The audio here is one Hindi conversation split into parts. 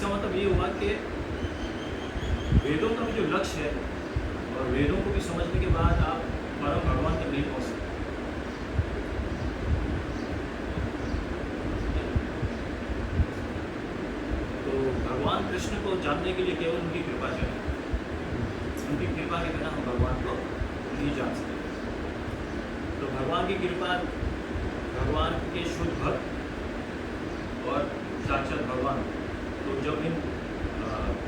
इसका मतलब ये हुआ कि वेदों का भी जो लक्ष्य है और वेदों को भी समझने के बाद आप परम भगवान तक नहीं पहुँच सकते। तो भगवान कृष्ण को जानने के लिए केवल उनकी कृपा चाहिए। उनकी कृपा के बिना हम भगवान को नहीं जान सकते। तो भगवान की कृपा, भगवान के शुद्ध भक्त और साक्षात भगवान, तो जब इन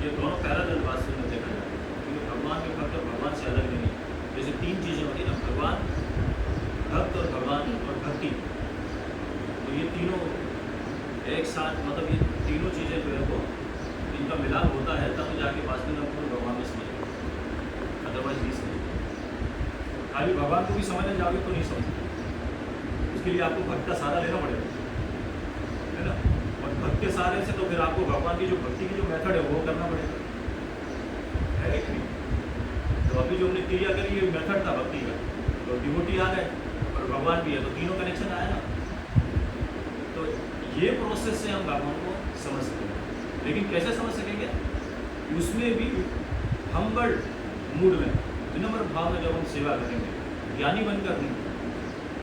ये दोनों पैरेलल वास्तव में देखा जाता है, क्योंकि भगवान के भक्त और भगवान से अलग नहीं। जैसे तीन चीज़ें होती हैं ना, भगवान, भक्त और भगवान और भक्ति, तो ये तीनों एक साथ, मतलब ये तीनों चीज़ें जो है वो इनका मिलाप होता है, तब जाके वास्तव में पूर्ण भगवान में समझ, अदरवाइज नहीं समझ। खाली भगवान को भी समझने जाओगे तो नहीं समझ सकते, उसके लिए आपको भक्त का सहारा लेना पड़ेगा, है ना। और भक्त के सहारे से तो फिर आपको भगवान की जो भक्ति की जो मेथड है वो करना पड़ेगा, है कि नहीं। तो अभी जो हमने क्रिया करी ये मेथड था भक्ति का, तो डिवोटी आ गए और भगवान भी है, तो तीनों कनेक्शन आया ना। तो ये प्रोसेस से हम भगवान को समझ सकेंगे, लेकिन कैसे समझ सकेंगे, उसमें भी हम्बल मूड में, विनम्र भाव में जब हम सेवा करेंगे, ज्ञानी बनकर नहीं,